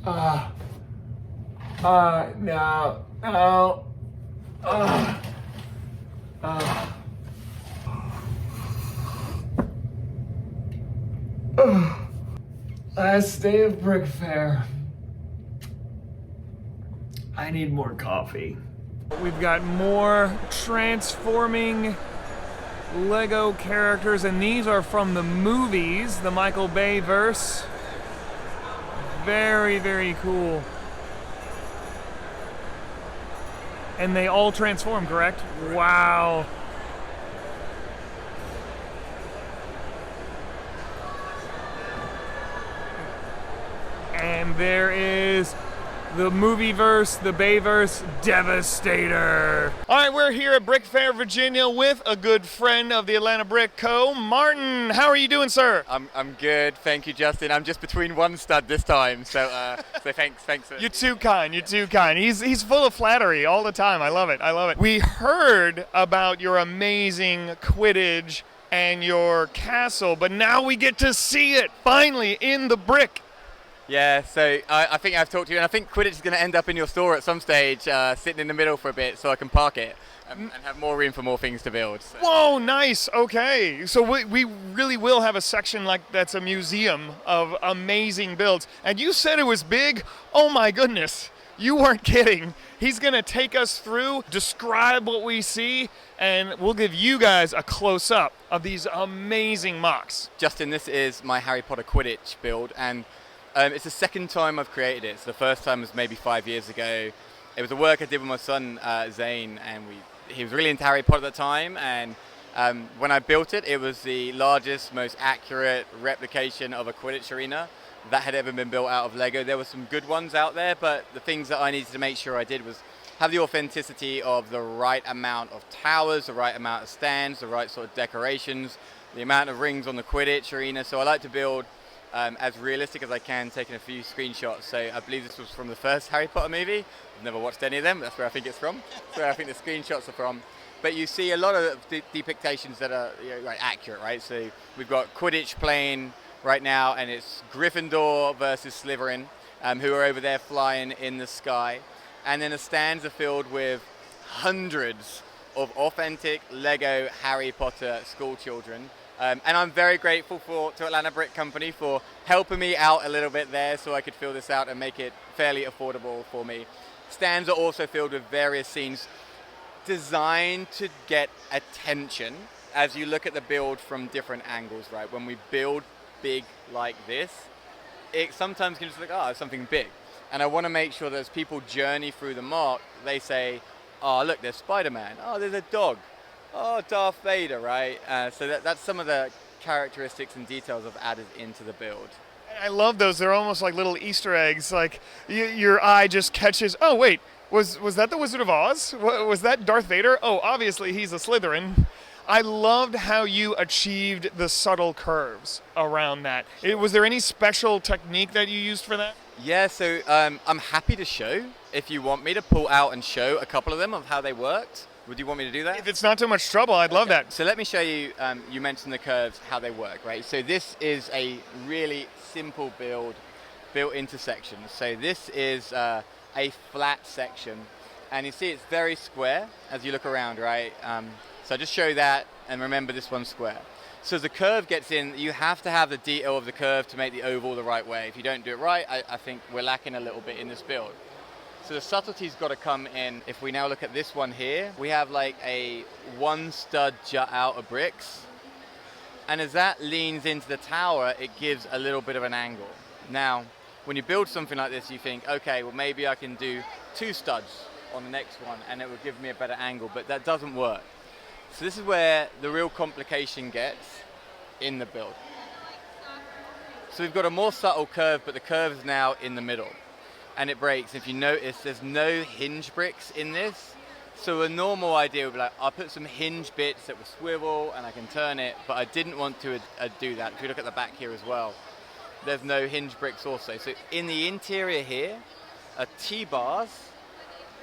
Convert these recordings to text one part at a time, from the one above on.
No, no. Last day of BrickFair. I need more coffee. We've got more transforming Lego characters, and these are from the movies, the Michael Bay verse. Very, very cool. And they all transform, correct? Wow. And there is the movieverse, the Bayverse Devastator. All right, we're here at BrickFair Virginia with a good friend of the Atlanta Brick Co., Martin. How are you doing, sir? I'm good, thank you, Justin. I'm just between one stud this time, so thanks. You're too kind. He's full of flattery all the time. I love it. We heard about your amazing Quidditch and your castle, but now we get to see it finally in the brick. Yeah, so I think I've talked to you, and I think Quidditch is going to end up in your store at some stage, sitting in the middle for a bit so I can park it and have more room for more things to build. So. Whoa, nice. Okay. So we really will have a section like that's a museum of amazing builds. And you said it was big. Oh my goodness. You weren't kidding. He's going to take us through, describe what we see, and we'll give you guys a close-up of these amazing MOCs. Justin, this is my Harry Potter Quidditch build, and it's the second time I've created it. So the first time was maybe 5 years ago. It was a work I did with my son, Zane, and he was really into Harry Potter at the time. And when I built it, it was the largest, most accurate replication of a Quidditch arena that had ever been built out of Lego. There were some good ones out there, but the things that I needed to make sure I did was have the authenticity of the right amount of towers, the right amount of stands, the right sort of decorations, the amount of rings on the Quidditch arena. So I like to build as realistic as I can, taking a few screenshots. So I believe this was from the first Harry Potter movie. I've never watched any of them, that's where I think it's from. So I think the screenshots are from. But you see a lot of depictions that are accurate, right? So we've got Quidditch playing right now, and it's Gryffindor versus Slytherin, who are over there flying in the sky. And then the stands are filled with hundreds of authentic Lego Harry Potter school children. And I'm very grateful to Atlanta Brick Company for helping me out a little bit there so I could fill this out and make it fairly affordable for me. Stands are also filled with various scenes designed to get attention as you look at the build from different angles, right? When we build big like this, it sometimes can just look, oh, it's something big. And I want to make sure that as people journey through the MOC, they say, oh, look, there's Spider-Man. Oh, there's a dog. Oh, Darth Vader, right? So that's some of the characteristics and details I've added into the build. I love those. They're almost like little Easter eggs. Like your eye just catches, oh, wait, was that the Wizard of Oz? Was that Darth Vader? Oh, obviously he's a Slytherin. I loved how you achieved the subtle curves around that. Was there any special technique that you used for that? Yeah, so I'm happy to show if you want me to pull out and show a couple of them of how they worked. Would you want me to do that? If it's not too much trouble, I'd love that. So let me show you, you mentioned the curves, how they work, right? So this is a really simple build built into sections. So this is a flat section, and you see it's very square as you look around, right? So just show that, and remember this one's square. So as the curve gets in, you have to have the detail of the curve to make the oval the right way. If you don't do it right, I think we're lacking a little bit in this build. So the subtlety's got to come in. If we now look at this one here, we have like a one stud jut out of bricks. And as that leans into the tower, it gives a little bit of an angle. Now, when you build something like this, you think, okay, well maybe I can do 2 studs on the next one and it will give me a better angle, but that doesn't work. So this is where the real complication gets in the build. So we've got a more subtle curve, but the curve is now in the middle. And it breaks. If you notice, there's no hinge bricks in this. So a normal idea would be like, I'll put some hinge bits that will swivel and I can turn it, but I didn't want to do that. If you look at the back here as well, there's no hinge bricks also. So in the interior here are T-bars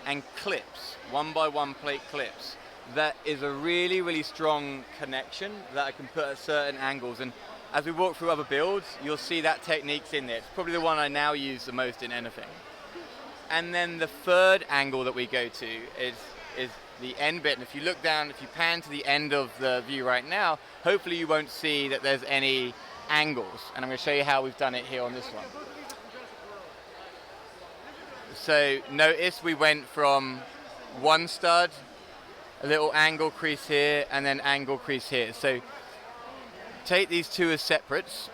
and clips, 1x1 plate clips. That is a really, really strong connection that I can put at certain angles. And as we walk through other builds, you'll see that technique's in there. It's probably the one I now use the most in anything. And then the third angle that we go to is the end bit. And if you look down, if you pan to the end of the view right now, hopefully you won't see that there's any angles. And I'm going to show you how we've done it here on this one. So notice we went from one stud, a little angle crease here, and then angle crease here. So take these two as separates.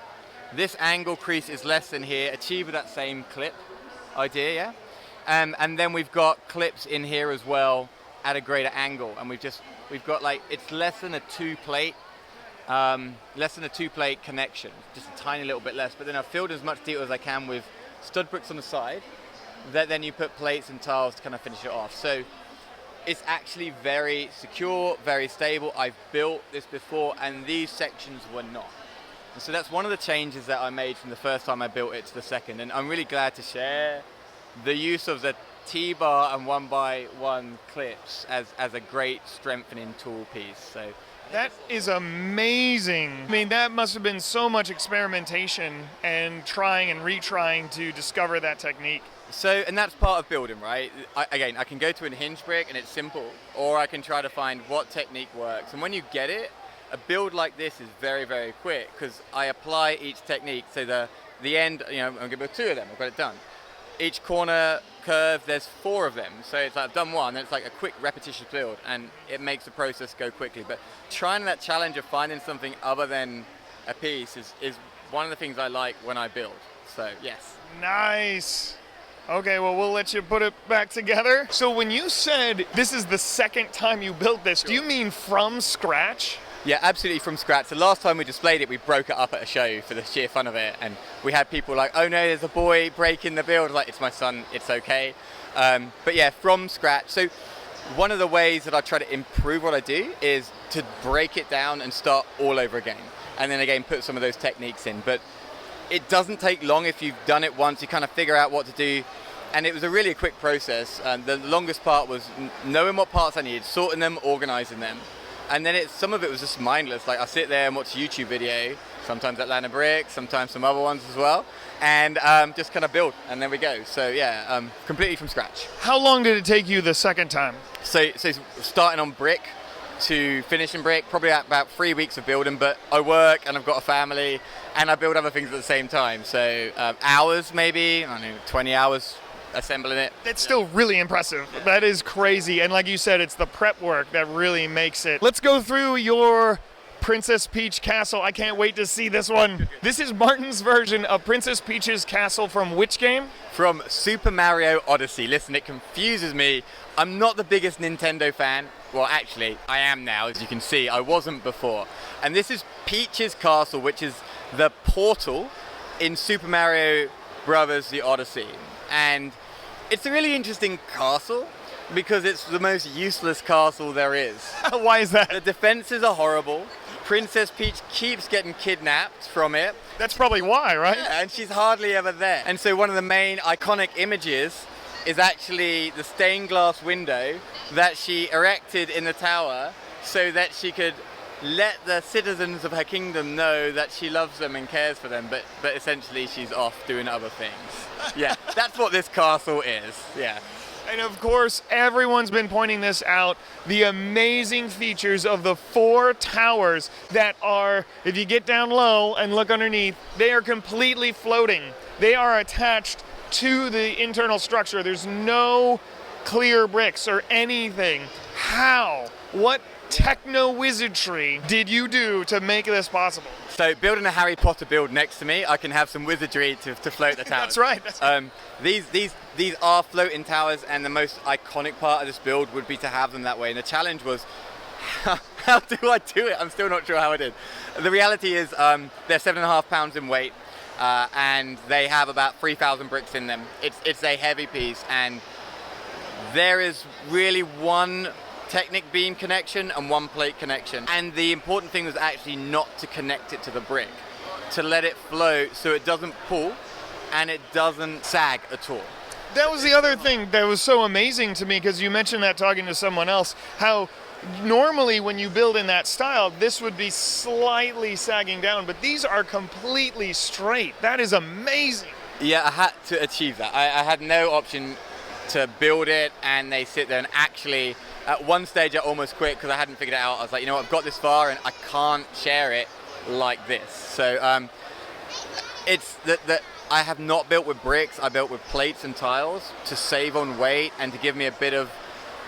This angle crease is less than here, achieve that same clip idea, yeah? And then we've got clips in here as well at a greater angle, and we've got like, it's less than a two plate connection, just a tiny little bit less, but then I've filled as much detail as I can with stud bricks on the side, that then you put plates and tiles to kind of finish it off. So it's actually very secure, very stable. I've built this before, and these sections were not. And so that's one of the changes that I made from the first time I built it to the second, and I'm really glad to share the use of the T-bar and 1x1 clips as a great strengthening tool piece. So that is amazing. I mean, that must have been so much experimentation and trying and retrying to discover that technique. So, and that's part of building, right? I can go to a hinge brick and it's simple, or I can try to find what technique works. And when you get it, a build like this is very, very quick because I apply each technique. So the end, you know, I'm going to build two of them, I've got it done. Each corner curve, there's 4 of them. So it's like I've done one, then it's like a quick repetitious build, and it makes the process go quickly. But trying that challenge of finding something other than a piece is one of the things I like when I build. So, yes. Nice. Okay, well, we'll let you put it back together. So when you said this is the second time you built this, do you mean from scratch? Yeah, absolutely from scratch. The last time we displayed it, we broke it up at a show for the sheer fun of it, and we had people like, oh no, there's a boy breaking the build. Like, it's my son, it's okay. But yeah, from scratch. So one of the ways that I try to improve what I do is to break it down and start all over again. And then again, put some of those techniques in. But it doesn't take long if you've done it once, you kind of figure out what to do. And it was a really quick process. The longest part was knowing what parts I needed, sorting them, organizing them. And then some of it was just mindless. Like, I sit there and watch a YouTube video, sometimes Atlanta Brick, sometimes some other ones as well, and just kind of build, and there we go. So yeah, completely from scratch. How long did it take you the second time? So starting on brick to finishing brick, probably about 3 weeks of building, but I work and I've got a family and I build other things at the same time. So hours maybe, I don't know, 20 hours assembling it. That's still really impressive. Yeah. That is crazy. And like you said, it's the prep work that really makes it. Let's go through your Princess Peach Castle. I can't wait to see this one. This is Martin's version of Princess Peach's castle from which game? From Super Mario Odyssey. Listen, it confuses me. I'm not the biggest Nintendo fan. Well, actually, I am now, as you can see. I wasn't before. And this is Peach's castle, which is the portal in Super Mario Brothers The Odyssey. And it's a really interesting castle because it's the most useless castle there is. Why is that? The defenses are horrible. Princess Peach keeps getting kidnapped from it. That's probably why, right? Yeah, and she's hardly ever there. And so one of the main iconic images is actually the stained glass window that she erected in the tower so that she could let the citizens of her kingdom know that she loves them and cares for them, but essentially she's off doing other things. Yeah, that's what this castle is, yeah. And of course, everyone's been pointing this out, the amazing features of the 4 towers that are, if you get down low and look underneath, they are completely floating. They are attached to the internal structure. There's no clear bricks or anything. How? What techno-wizardry did you do to make this possible? So building a Harry Potter build next to me, I can have some wizardry to float the towers. That's right. That's right. These are floating towers, and the most iconic part of this build would be to have them that way. And the challenge was, how do I do it? I'm still not sure how I did. The reality is they're 7.5 pounds in weight, and they have about 3,000 bricks in them. It's a heavy piece, and there is really one Technic beam connection and one plate connection. And the important thing was actually not to connect it to the brick, to let it float so it doesn't pull and it doesn't sag at all. That was the other thing that was so amazing to me, because you mentioned that talking to someone else, how Normally when you build in that style, this would be slightly sagging down, but these are completely straight. That is amazing. Yeah, I had to achieve that. I had no option to build it, and they sit there, and actually at one stage I almost quit because I hadn't figured it out. I was like, you know what, I've got this far and I can't share it like this. So it's that I have not built with bricks. I built with plates and tiles to save on weight and to give me a bit of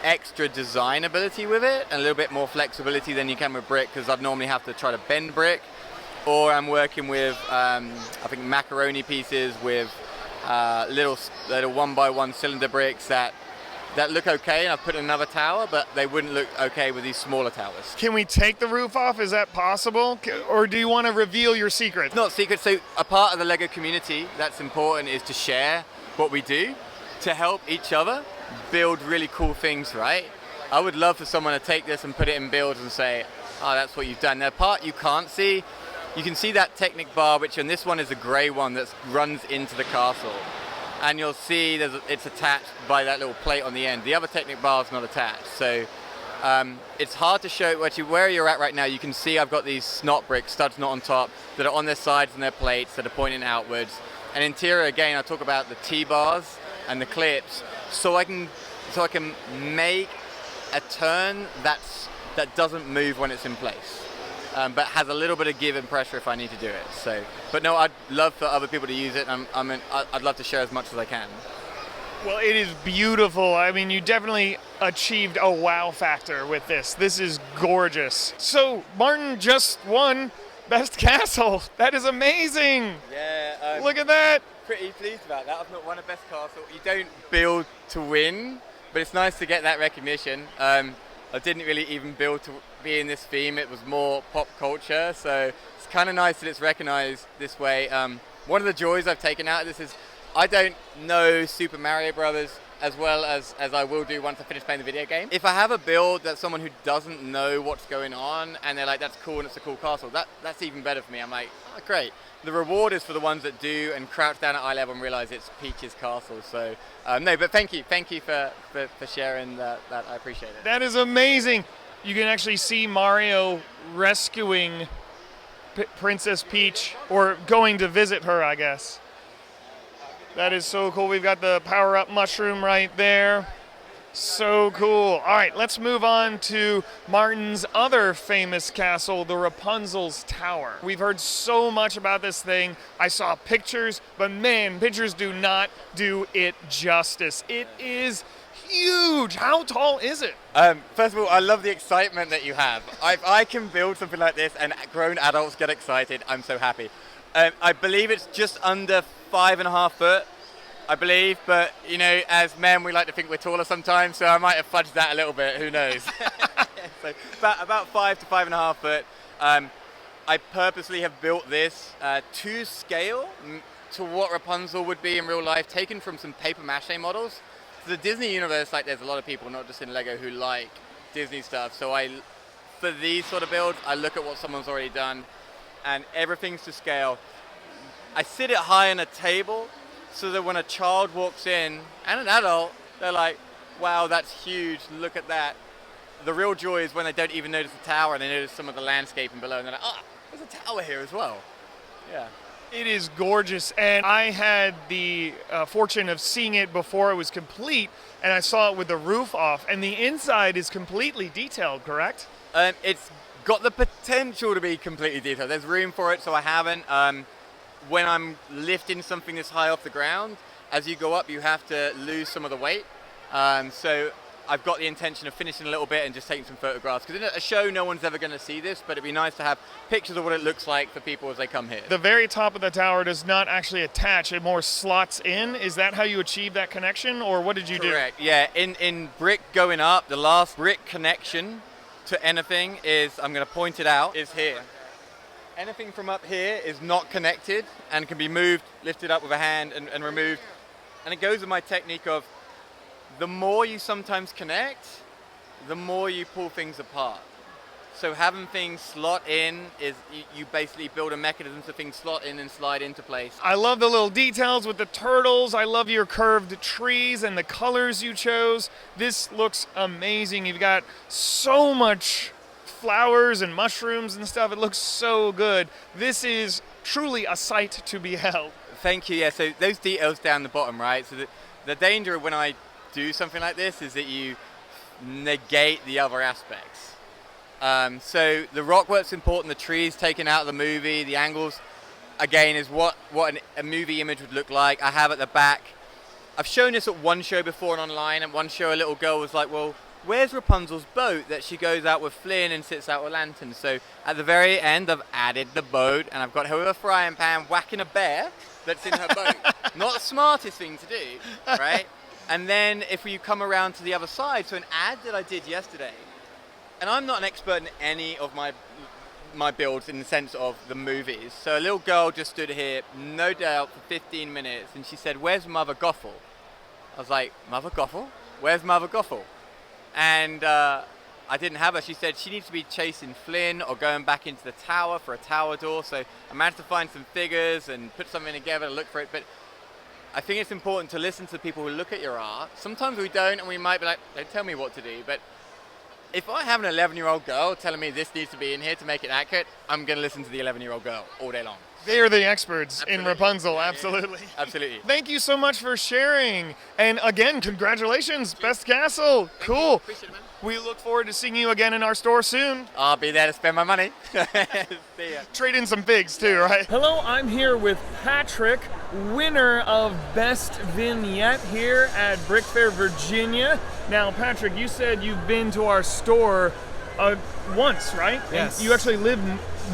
extra design ability with it and a little bit more flexibility than you can with brick, because I'd normally have to try to bend brick, or I'm working with I think macaroni pieces with little 1x1 cylinder bricks that look okay, and I've put in another tower, but they wouldn't look okay with these smaller towers. Can we take the roof off? Is that possible? Or do you want to reveal your secret? It's not secret. So a part of the Lego community that's important is to share what we do to help each other build really cool things, right? I would love for someone to take this and put it in builds and say, oh, that's what you've done. The part you can't see, you can see that Technic bar, which on this one is a grey one that runs into the castle. And you'll see it's attached by that little plate on the end. The other Technic bar is not attached. So it's hard to show where you're at right now. You can see I've got these snot bricks, studs not on top, that are on their sides and their plates that are pointing outwards. And interior, again, I talk about the T-bars and the clips, so I can make a turn that doesn't move when it's in place. But has a little bit of give and pressure if I need to do it. So, but no, I'd love for other people to use it. I'd love to share as much as I can. Well, it is beautiful. I mean, you definitely achieved a wow factor with this. This is gorgeous. So, Martin just won Best Castle. That is amazing. Yeah. Look at that. Pretty pleased about that. I've not won a Best Castle. You don't build to win, but it's nice to get that recognition. I didn't really even build to be in this theme. It was more pop culture, so it's kind of nice that it's recognized this way. One of the joys I've taken out of this is I don't know Super Mario Brothers as well as I will do once I finish playing the video game. If I have a build that's someone who doesn't know what's going on and they're like, that's cool and it's a cool castle, that's even better for me. I'm like, oh, great. The reward is for the ones that do and crouch down at eye level and realize it's Peach's castle. So no, but thank you for sharing that. I appreciate it. That is amazing. You can actually see Mario rescuing Princess Peach, or going to visit her, I guess. That is so cool. We've got the power-up mushroom right there. So cool. All right, let's move on to Martin's other famous castle, the Rapunzel's Tower. We've heard so much about this thing. I saw pictures, but man, pictures do not do it justice. It is huge. How tall is it? First of all, I love the excitement that you have. If I can build something like this and grown adults get excited, I'm so happy. I believe it's just under 5.5 foot. I believe, but you know, as men, we like to think we're taller sometimes, so I might have fudged that a little bit. Who knows? So about 5 to 5.5 foot. I purposely have built this to scale to what Rapunzel would be in real life, taken from some paper mache models. So the Disney universe, like, there's a lot of people, not just in Lego, who like Disney stuff. So for these sort of builds, I look at what someone's already done, and everything's to scale. I sit it high on a table, so that when a child walks in, and an adult, they're like, wow, that's huge, look at that. The real joy is when they don't even notice the tower and they notice some of the landscaping below, and they're like, ah, there's a tower here as well. Yeah. It is gorgeous, and I had the fortune of seeing it before it was complete, and I saw it with the roof off, and the inside is completely detailed, correct? It's got the potential to be completely detailed. There's room for it, so I haven't. When I'm lifting something this high off the ground, as you go up, you have to lose some of the weight. So I've got the intention of finishing a little bit and just taking some photographs. Because in a show, no one's ever going to see this, but it'd be nice to have pictures of what it looks like for people as they come here. The very top of the tower does not actually attach, it more slots in. Is that how you achieve that connection, or what did you do? Correct, yeah. In brick going up, the last brick connection to anything is, I'm going to point it out, is here. Anything from up here is not connected and can be moved, lifted up with a hand and removed. And it goes with my technique of the more you sometimes connect, the more you pull things apart. So having things slot in is you basically build a mechanism so things slot in and slide into place. I love the little details with the turtles. I love your curved trees and the colors you chose. This looks amazing. You've got so much flowers and mushrooms and stuff. It looks so good. This is truly a sight to behold. Thank you. Yeah, so those details down the bottom, right? So the danger when I do something like this is that you negate the other aspects. So the rock work's important, the trees taken out of the movie, the angles, again, is what a movie image would look like. I have at the back, I've shown this at one show before and online, and one show a little girl was like, well, where's Rapunzel's boat that she goes out with Flynn and sits out with lanterns? So at the very end, I've added the boat, and I've got her with a frying pan whacking a bear that's in her boat. Not the smartest thing to do, right? And then if you come around to the other side, so an ad that I did yesterday, and I'm not an expert in any of my builds in the sense of the movies. So a little girl just stood here, no doubt, for 15 minutes, and she said, where's Mother Gothel? I was like, Mother Gothel? Where's Mother Gothel? And I didn't have her. She said she needs to be chasing Flynn or going back into the tower for a tower door. So I managed to find some figures and put something together to look for it. But I think it's important to listen to people who look at your art. Sometimes we don't, and we might be like, don't tell me what to do. But if I have an 11-year-old girl telling me this needs to be in here to make it accurate, I'm going to listen to the 11-year-old girl all day long. They are the experts Absolutely. in Rapunzel, Yeah, absolutely. yeah. Absolutely. Thank you so much for sharing. And again, congratulations, Best Castle. Cool. Appreciate it, man. We look forward to seeing you again in our store soon. I'll be there to spend my money. See ya. Trade in some figs too, right? Hello, I'm here with Patrick, winner of Best Vignette here at BrickFair Virginia. Now, Patrick, you said you've been to our store once, right? Yes. And you actually live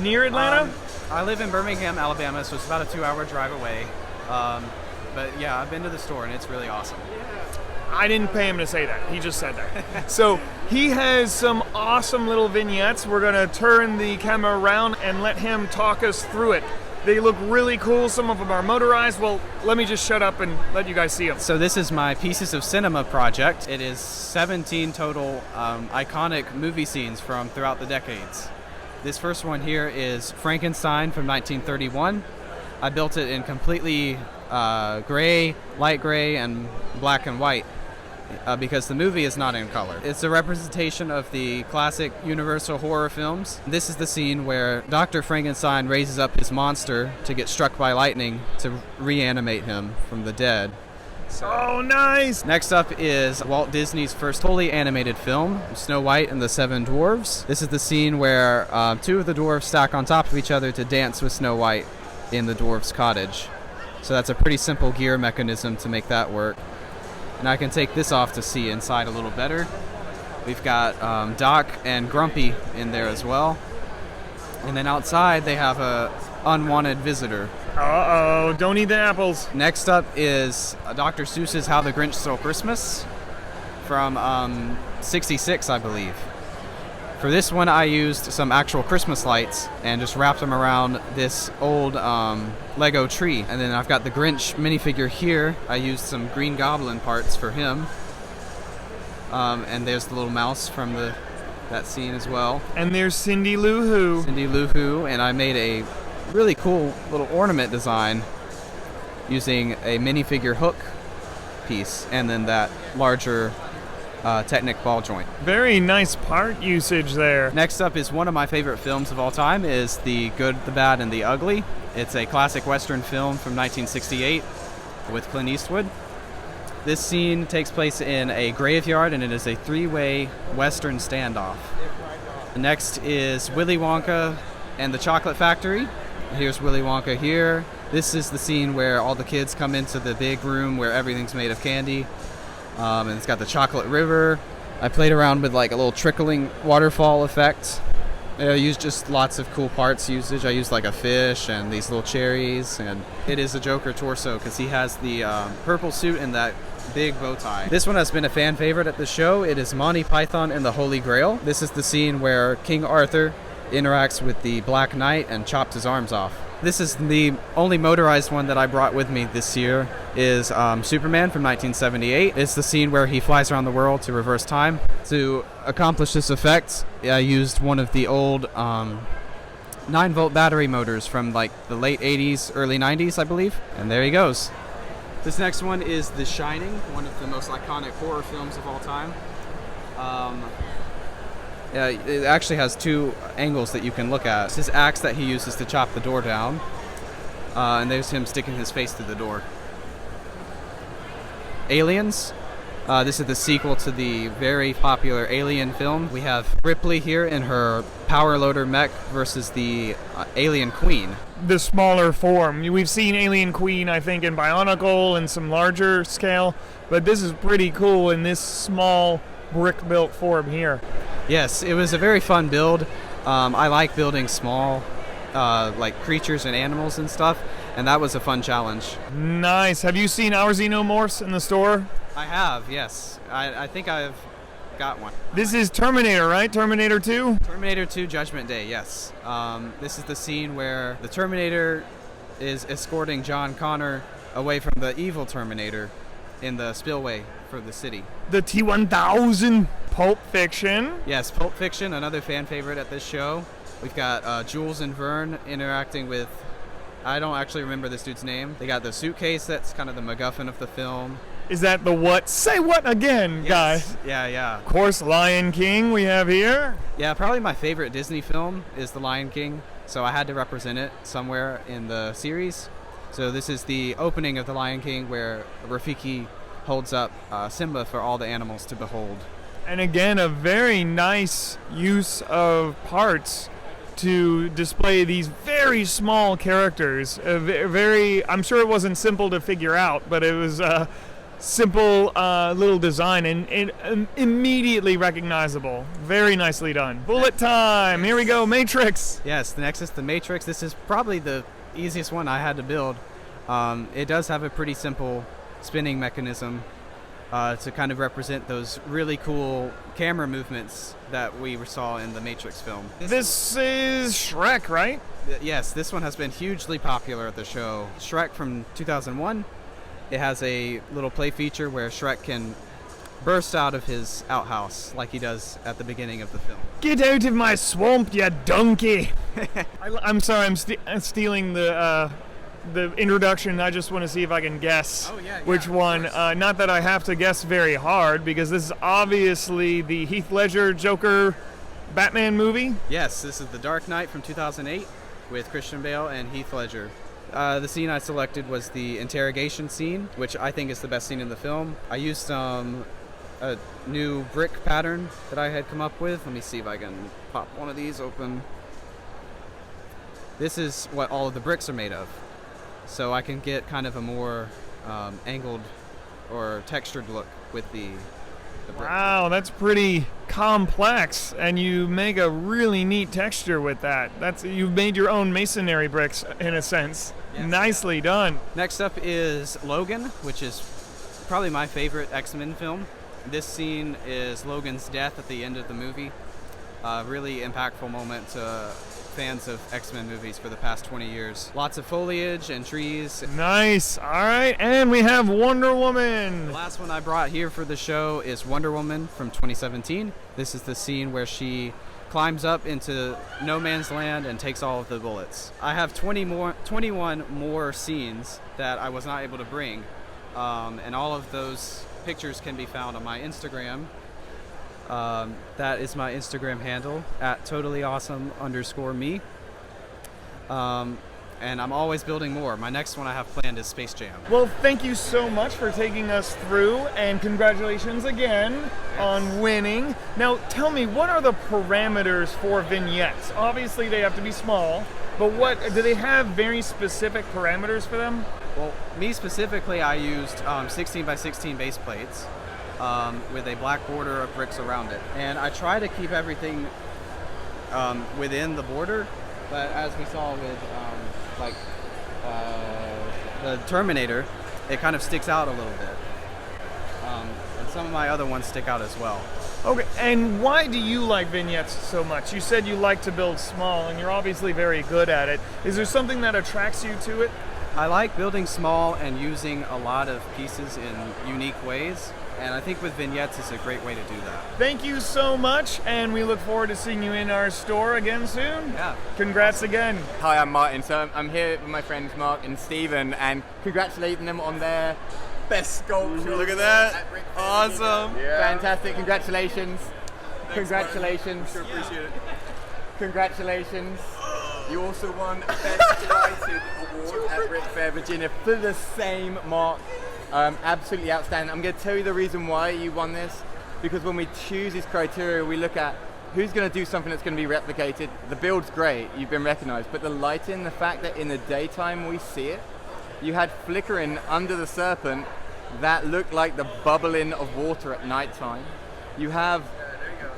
near Atlanta? I live in Birmingham, Alabama, so it's about a 2-hour drive away. But yeah, I've been to the store and it's really awesome. I didn't pay him to say that. He just said that. So he has some awesome little vignettes. We're going to turn the camera around and let him talk us through it. They look really cool. Some of them are motorized. Well, let me just shut up and let you guys see them. So this is my Pieces of Cinema project. It is 17 total iconic movie scenes from throughout the decades. This first one here is Frankenstein from 1931. I built it in completely gray, light gray, and black and white because the movie is not in color. It's a representation of the classic Universal horror films. This is the scene where Dr. Frankenstein raises up his monster to get struck by lightning to reanimate him from the dead. Oh, nice! Next up is Walt Disney's first fully animated film, Snow White and the Seven Dwarfs. This is the scene where two of the dwarfs stack on top of each other to dance with Snow White in the dwarf's cottage. So that's a pretty simple gear mechanism to make that work. And I can take this off to see inside a little better. We've got Doc and Grumpy in there as well. And then outside they have a unwanted visitor. Uh-oh, don't eat the apples. Next up is Dr. Seuss's How the Grinch Stole Christmas from 66, I believe. For this one, I used some actual Christmas lights and just wrapped them around this old Lego tree. And then I've got the Grinch minifigure here. I used some Green Goblin parts for him. And there's the little mouse from that scene as well. And there's Cindy Lou Who. Cindy Lou Who, and I made a really cool little ornament design using a minifigure hook piece and then that larger Technic ball joint. Very nice part usage there. Next up is one of my favorite films of all time, is The Good, the Bad, and the Ugly. It's a classic Western film from 1968 with Clint Eastwood. This scene takes place in a graveyard and it is a 3-way Western standoff. Next is Willy Wonka and the Chocolate Factory. Here's Willy Wonka here. This is the scene where all the kids come into the big room where everything's made of candy. And it's got the chocolate river. I played around with like a little trickling waterfall effect. I used just lots of cool parts usage. I used like a fish and these little cherries. And it is a Joker torso because he has the purple suit and that big bow tie. This one has been a fan favorite at the show. It is Monty Python and the Holy Grail. This is the scene where King Arthur interacts with the Black Knight and chops his arms off. This is the only motorized one that I brought with me this year is Superman from 1978. It's the scene where he flies around the world to reverse time. To accomplish this effect, I used one of the old 9-volt battery motors from like the late 80s, early 90s, I believe. And there he goes. This next one is The Shining, one of the most iconic horror films of all time. Yeah, it actually has two angles that you can look at. It's his axe that he uses to chop the door down, and there's him sticking his face through the door. Aliens. This is the sequel to the very popular Alien film. We have Ripley here in her power loader mech versus the Alien Queen. The smaller form. We've seen Alien Queen, I think, in Bionicle and some larger scale, but this is pretty cool in this small brick-built form here. Yes, it was a very fun build. I like building small like creatures and animals and stuff, and that was a fun challenge. Nice. Have you seen our Xenomorphs in the store? I have, yes. I think I've got one. This is Terminator, right? Terminator 2? Terminator 2 Judgment Day, yes. This is the scene where the Terminator is escorting John Connor away from the evil Terminator in the spillway for the city. The T-1000. Pulp Fiction. Yes, Pulp Fiction, another fan favorite at this show. We've got Jules and Vern interacting with, I don't actually remember this dude's name. They got the suitcase that's kind of the MacGuffin of the film. Is that the what? Say what again, Yes. guy? Yeah. Of course, Lion King we have here. Yeah, probably my favorite Disney film is The Lion King, so I had to represent it somewhere in the series. So this is the opening of The Lion King where Rafiki holds up Simba for all the animals to behold. And again, a very nice use of parts to display these very small characters. I'm sure it wasn't simple to figure out, but it was a simple little design and immediately recognizable. Very nicely done. Bullet time. Here we go. Matrix. Yes, the next is the Matrix. This is probably the easiest one I had to build. It does have a pretty simple spinning mechanism to kind of represent those really cool camera movements that we saw in the Matrix film. This is Shrek, right? Yes, this one has been hugely popular at the show. Shrek from 2001. It has a little play feature where Shrek can burst out of his outhouse like he does at the beginning of the film. Get out of my swamp, you donkey! I'm sorry, I'm stealing the introduction. I just want to see if I can guess which one. Not that I have to guess very hard, because this is obviously the Heath Ledger Joker Batman movie. Yes, this is The Dark Knight from 2008 with Christian Bale and Heath Ledger. The scene I selected was the interrogation scene, which I think is the best scene in the film. I used a new brick pattern that I had come up with. Let me see if I can pop one of these open. This is what all of the bricks are made of. So I can get kind of a more angled or textured look with the brick. Wow, that's pretty complex, and you make a really neat texture with that. You've made your own masonry bricks in a sense. Yes. Nicely done. Next up is Logan, which is probably my favorite X-Men film. This scene is Logan's death at the end of the movie. Really impactful moment to fans of X-Men movies for the past 20 years. Lots of foliage and trees. Nice. All right, and we have Wonder Woman. The last one I brought here for the show is Wonder Woman from 2017. This is the scene where she climbs up into no man's land and takes all of the bullets. I have 21 more scenes that I was not able to bring, and all of those pictures can be found on my Instagram. That is my Instagram handle at totallyawesome_me. And I'm always building more. My next one I have planned is Space Jam. Well, thank you so much for taking us through, and congratulations again on winning. Now, tell me, what are the parameters for vignettes? Obviously, they have to be small, but what do they have very specific parameters for them? Well, me specifically, I used 16 by 16 base plates with a black border of bricks around it. And I try to keep everything within the border, but as we saw with the Terminator, it kind of sticks out a little bit. And some of my other ones stick out as well. Okay, and why do you like vignettes so much? You said you like to build small, and you're obviously very good at it. Is there something that attracts you to it? I like building small and using a lot of pieces in unique ways, and I think with vignettes it's a great way to do that. Thank you so much, and we look forward to seeing you in our store again soon. Yeah. Congrats again. Hi, I'm Martin. So I'm here with my friends Mark and Stephen, and congratulating them on their best sculpture. Look at that. At BrickFair Awesome. Virginia. Yeah. Fantastic. Congratulations. Congratulations. Sure appreciate it. Congratulations. You also won Best Lighted Award at BrickFair Virginia for the same mark. Absolutely outstanding. I'm going to tell you the reason why you won this, because when we choose these criteria, we look at who's going to do something that's going to be replicated. The build's great, you've been recognized, but the lighting, the fact that in the daytime we see it, you had flickering under the serpent that looked like the bubbling of water at nighttime. You have,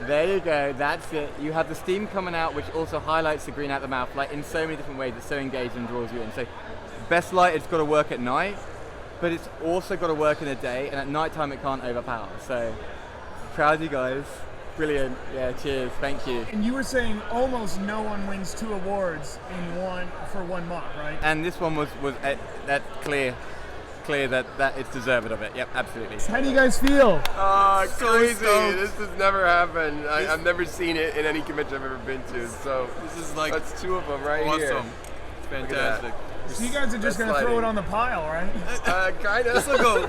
there you go, that's it. You have the steam coming out, which also highlights the green out the mouth, like in so many different ways. It's so engaged and draws you in. So best light, it's got to work at night, but it's also got to work in the day, and at nighttime it can't overpower. So proud of you guys. Brilliant. Yeah, cheers. Thank you. And you were saying almost no one wins 2 awards for one mock, right? And this one was that clear that it's deserved of it. Yep, absolutely. How do you guys feel? Crazy. stoked. This has never happened. I've never seen it in any convention I've ever been to. So This is like that's 2 of them right here. awesome. It's fantastic. So you guys are just Best going to throw it lighting. on the pile, right? Kind of. This will go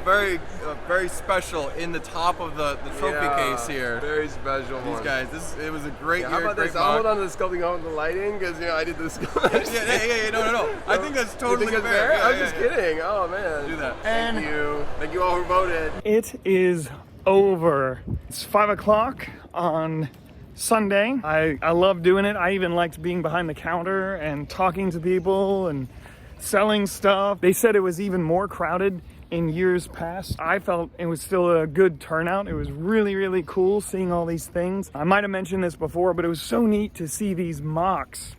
very special in the top of the trophy case here. Very special These one. guys, it was a great Yeah, year. how about great this? I'll hold mock. on to the sculpting on the lighting because I did this. Yeah, no. I think that's totally You think that's fair. fair? Yeah, I was yeah, just yeah. kidding. Oh man. Do that. And Thank you all who voted. it is over. It's 5 o'clock on Sunday. I love doing it. I even liked being behind the counter and talking to people and selling stuff. They said it was even more crowded in years past. I felt it was still a good turnout. It was really, really cool seeing all these things. I might have mentioned this before, but it was so neat to see these mocks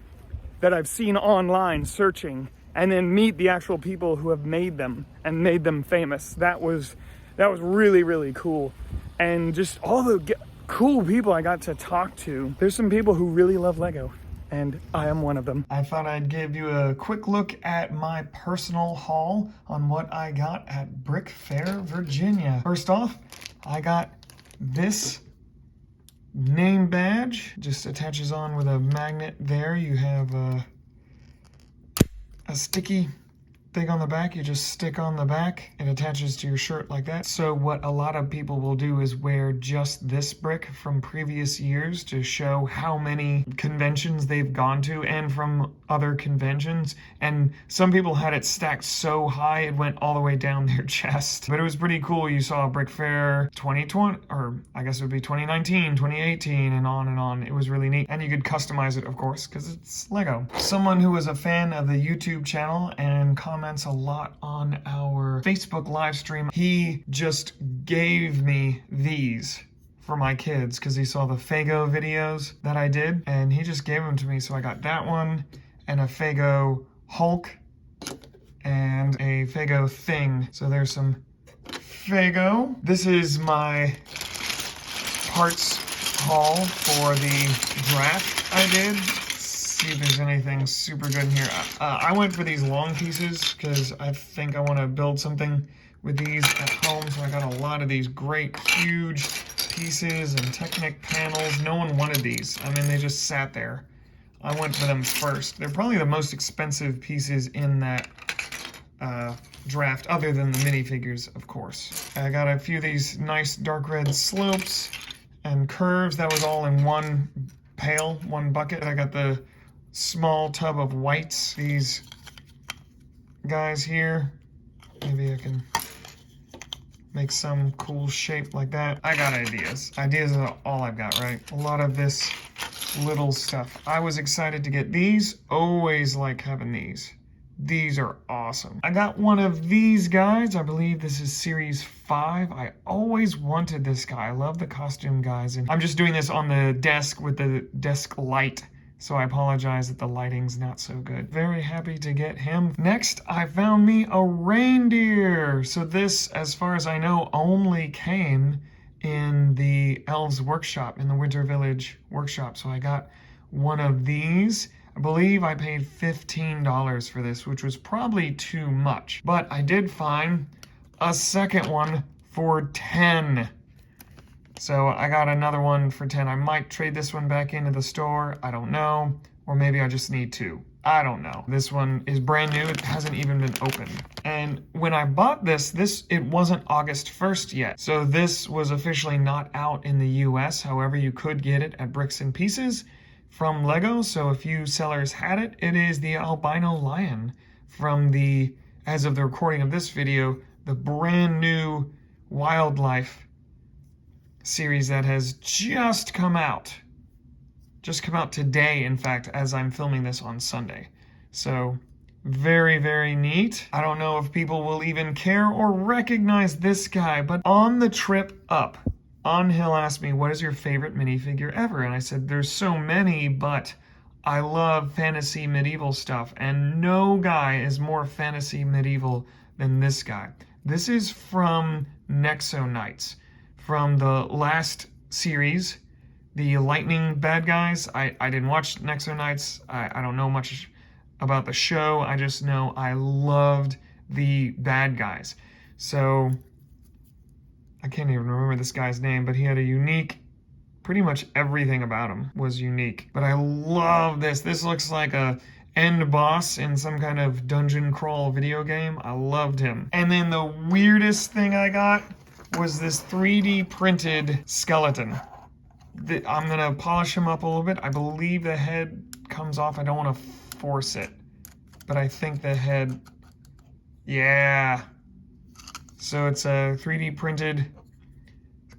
that I've seen online searching and then meet the actual people who have made them and made them famous. That was really, really cool. And just all the cool people I got to talk to. There's some people who really love Lego, and I am one of them. I thought I'd give you a quick look at my personal haul on what I got at BrickFair Virginia. First off, I got this name badge. Just attaches on with a magnet there. You have a sticky thing on the back. You just stick on the back. It attaches to your shirt like that. So what a lot of people will do is wear just this brick from previous years to show how many conventions they've gone to and from other conventions. And some people had it stacked so high it went all the way down their chest. But it was pretty cool. You saw BrickFair 2020, or I guess it would be 2019, 2018, and on and on. It was really neat. And you could customize it, of course, because it's Lego. Someone who was a fan of the YouTube channel and comments a lot on our Facebook live stream, he just gave me these for my kids because he saw the Fago videos that I did, and he just gave them to me. So I got that one and a Fago Hulk and a Fago Thing. So there's some Fago. This is my parts haul for the draft I did. See if there's anything super good in here. I went for these long pieces because I think I want to build something with these at home. So I got a lot of these great huge pieces and Technic panels. No one wanted these. I mean, they just sat there. I went for them first. They're probably the most expensive pieces in that draft, other than the minifigures, of course. I got a few of these nice dark red slopes and curves. That was all in one pail, one bucket. I got the small tub of whites. These guys here. Maybe I can make some cool shape like that. I got ideas. Ideas are all I've got, right? A lot of this little stuff. I was excited to get these. Always like having these. These are awesome. I got one of these guys. I believe this is series 5. I always wanted this guy. I love the costume guys. And I'm just doing this on the desk with the desk light. So I apologize that the lighting's not so good. Very happy to get him. Next, I found me a reindeer. So this, as far as I know, only came in the Elves Workshop, in the Winter Village Workshop. So I got one of these. I believe I paid $15 for this, which was probably too much. But I did find a second one for 10. So I got another one for 10. I might trade this one back into the store. I don't know. Or maybe I just need two. I don't know. This one is brand new. It hasn't even been opened. And when I bought this, it wasn't August 1st yet. So this was officially not out in the US. However, you could get it at Bricks and Pieces from Lego. So a few sellers had it. It is the albino lion from the, as of the recording of this video, the brand new wildlife series that has just come out. Just come out today, in fact, as I'm filming this on Sunday. So, very, very neat. I don't know if people will even care or recognize this guy, but on the trip up, Hill asked me, what is your favorite minifigure ever? And I said, there's so many, but I love fantasy medieval stuff, and no guy is more fantasy medieval than this guy. This is from Nexo Knights, from the last series, the lightning bad guys. I didn't watch Nexo Knights. I don't know much about the show. I just know I loved the bad guys. So I can't even remember this guy's name, but he had a unique, pretty much everything about him was unique. But I love this. This looks like a end boss in some kind of dungeon crawl video game. I loved him. And then the weirdest thing I got was this 3D printed skeleton. I'm gonna polish him up a little bit. I believe the head comes off. I don't want to force it, but I think the head, yeah. So it's a 3D printed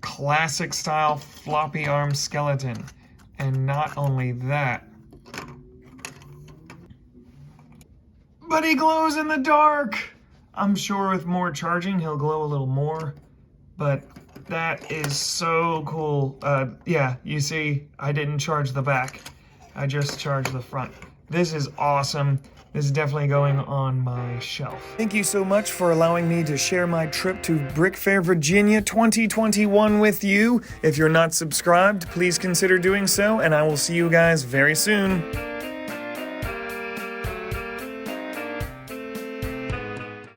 classic style floppy arm skeleton. And not only that, but he glows in the dark. I'm sure with more charging, he'll glow a little more, but that is so cool. Yeah, you see, I didn't charge the back. I just charged the front. This is awesome. This is definitely going on my shelf. Thank you so much for allowing me to share my trip to BrickFair Virginia 2021 with you. If you're not subscribed, please consider doing so, and I will see you guys very soon.